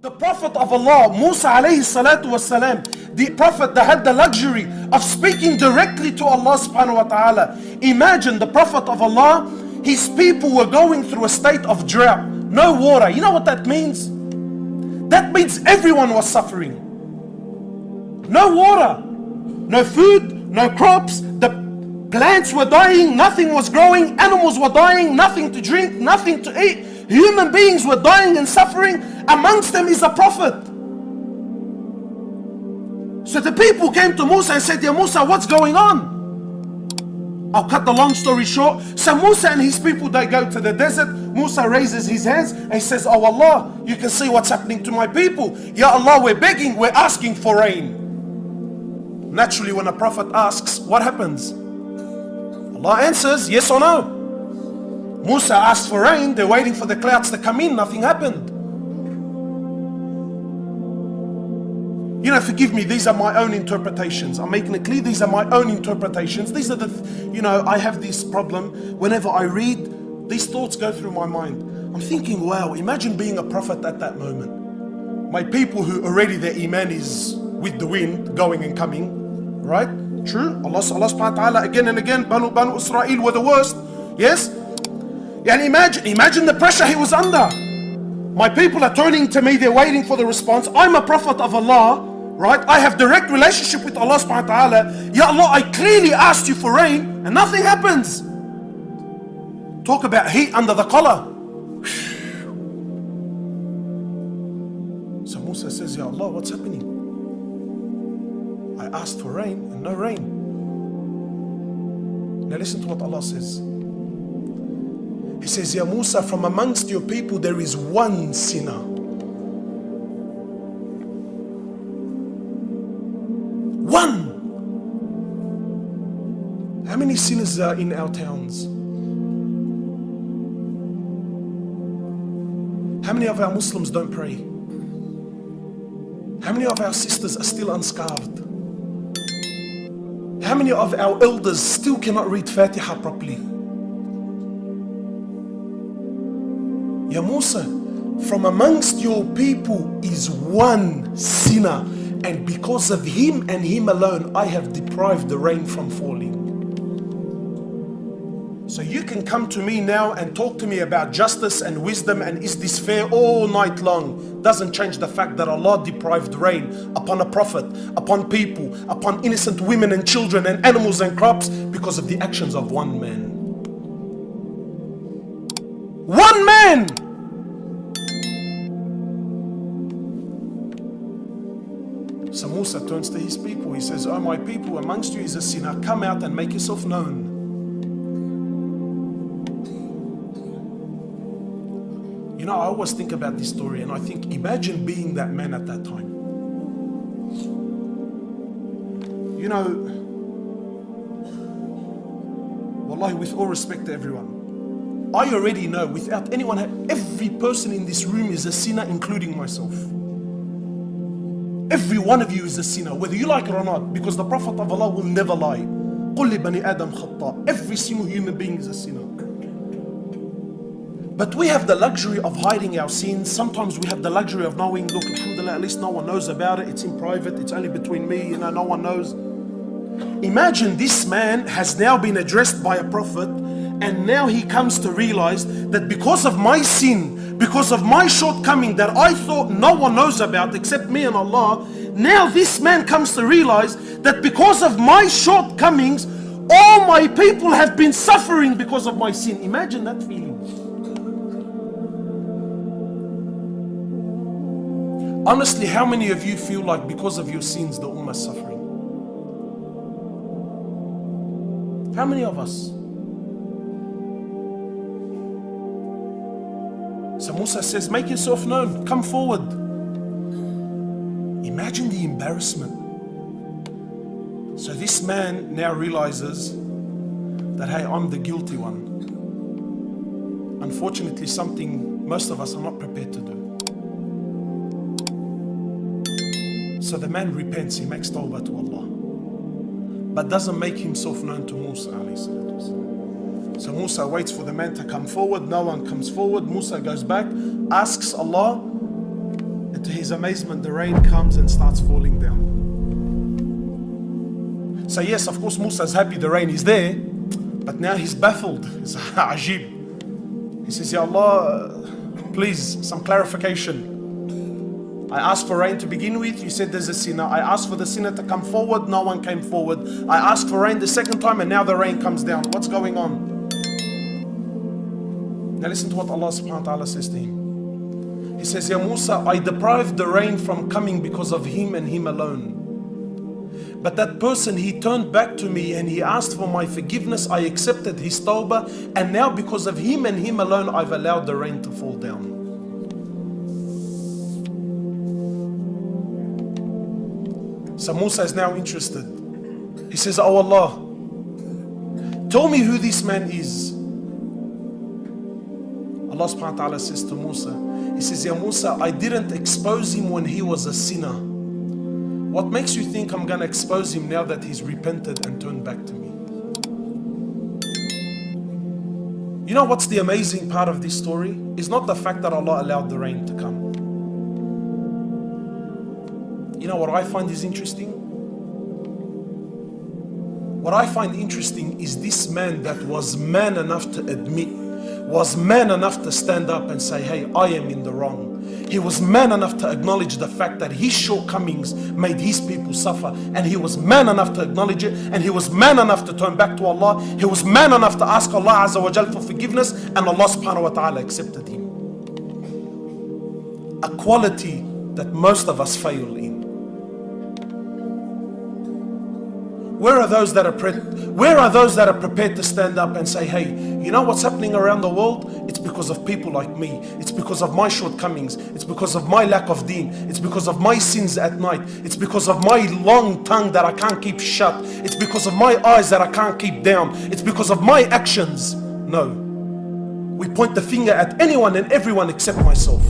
The Prophet of Allah, Musa alayhi salatu wasalam, the Prophet that had the luxury of speaking directly to Allah subhanahu wa ta'ala. Imagine the Prophet of Allah, his people were going through a state of drought. No water. You know what that means? That means everyone was suffering. No water, no food, no crops. The plants were dying, nothing was growing. Animals were dying, nothing to drink, nothing to eat. Human beings were dying and suffering. Amongst them is a prophet. So the people came to Musa and said, "Ya Musa, what's going on?" I'll cut the long story short. So Musa and his people, they go to the desert. Musa raises his hands and he says, "Oh Allah, you can see what's happening to my people. Ya Allah, we're begging, we're asking for rain." Naturally, when a prophet asks, what happens? Allah answers, yes or no. Musa asked for rain, they're waiting for the clouds to come in, nothing happened. You know, forgive me, these are my own interpretations. I'm making it clear, these are my own interpretations. These are the, I have this problem. Whenever I read, these thoughts go through my mind. I'm thinking, wow, imagine being a prophet at that moment. My people who already their iman is with the wind, going and coming, right? True, Allah subhanahu wa ta'ala again and again, Banu Israel were the worst, yes? And imagine the pressure he was under. My people are turning to me, they're waiting for the response. I'm a prophet of Allah, right? I have direct relationship with Allah subhanahu wa ta'ala. Ya Allah, I clearly asked you for rain and nothing happens. Talk about heat under the collar. So Musa says, "Ya Allah, what's happening? I asked for rain and no rain." Now listen to what Allah says. He says, "Ya Musa, from amongst your people there is one sinner. One." How many sinners are in our towns? How many of our Muslims don't pray? How many of our sisters are still unscarved? How many of our elders still cannot read Fatiha properly? Ya Musa, from amongst your people is one sinner, and because of him and him alone, I have deprived the rain from falling. So you can come to me now and talk to me about justice and wisdom and is this fair all night long. Doesn't change the fact that Allah deprived rain upon a prophet, upon people, upon innocent women and children and animals and crops because of the actions of one man. One man! So Musa turns to his people. He says, "Oh my people, amongst you is a sinner. Come out and make yourself known." You know, I always think about this story and I think, imagine being that man at that time. You know, wallahi, with all respect to everyone, I already know without anyone, every person in this room is a sinner, including myself. Every one of you is a sinner, whether you like it or not, because the Prophet of Allah will never lie. قُلِّ بَنِي آدَمْ خَطَّأ. Every single human being is a sinner. But we have the luxury of hiding our sins. Sometimes we have the luxury of knowing, look, alhamdulillah, at least no one knows about it. It's in private, it's only between me, no one knows. Imagine this man has now been addressed by a prophet, and now he comes to realize that because of my sin, because of my shortcoming that I thought no one knows about except me and Allah, now this man comes to realize that because of my shortcomings, all my people have been suffering because of my sin. Imagine that feeling. Honestly, how many of you feel like because of your sins the ummah is suffering? How many of us? So Musa says, "Make yourself known, come forward." Imagine the embarrassment. So this man now realizes that, hey, I'm the guilty one. Unfortunately, something most of us are not prepared to do. So the man repents, he makes Tauba to Allah, but doesn't make himself known to Musa a.s. So Musa waits for the man to come forward. No one comes forward. Musa goes back, asks Allah, and to his amazement, the rain comes and starts falling down. So yes, of course, Musa's happy the rain is there, but now he's baffled. It's ajib. He says, Ya Allah, please, some clarification. I asked for rain to begin with, you said there's a sinner. I asked for the sinner to come forward, no one came forward. I asked for rain the second time and now the rain comes down. What's going on? Now listen to what Allah subhanahu wa ta'ala says to him. He says, Ya Musa, I deprived the rain from coming because of him and him alone. But that person, he turned back to me and he asked for my forgiveness. I accepted his Tauba, and now because of him and him alone, I've allowed the rain to fall down. So Musa is now interested. He says, Oh Allah, tell me who this man is. Allah subhanahu wa ta'ala says to Musa, He says, Ya Musa, I didn't expose him when he was a sinner. What makes you think I'm going to expose him now that he's repented and turned back to me? You know what's the amazing part of this story? It's not the fact that Allah allowed the rain to come. You know what I find is interesting? What I find interesting is this man that was man enough to admit, was man enough to stand up and say, hey, I am in the wrong. He was man enough to acknowledge the fact that his shortcomings made his people suffer, and he was man enough to acknowledge it, and he was man enough to turn back to Allah. He was man enough to ask Allah Azza wa Jal for forgiveness, and Allah subhanahu wa ta'ala accepted him. A quality that most of us fail in. Where are those that are prepared to stand up and say, hey, you know what's happening around the world? It's because of people like me. It's because of my shortcomings. It's because of my lack of deen. It's because of my sins at night. It's because of my long tongue that I can't keep shut. It's because of my eyes that I can't keep down. It's because of my actions. No. We point the finger at anyone and everyone except myself.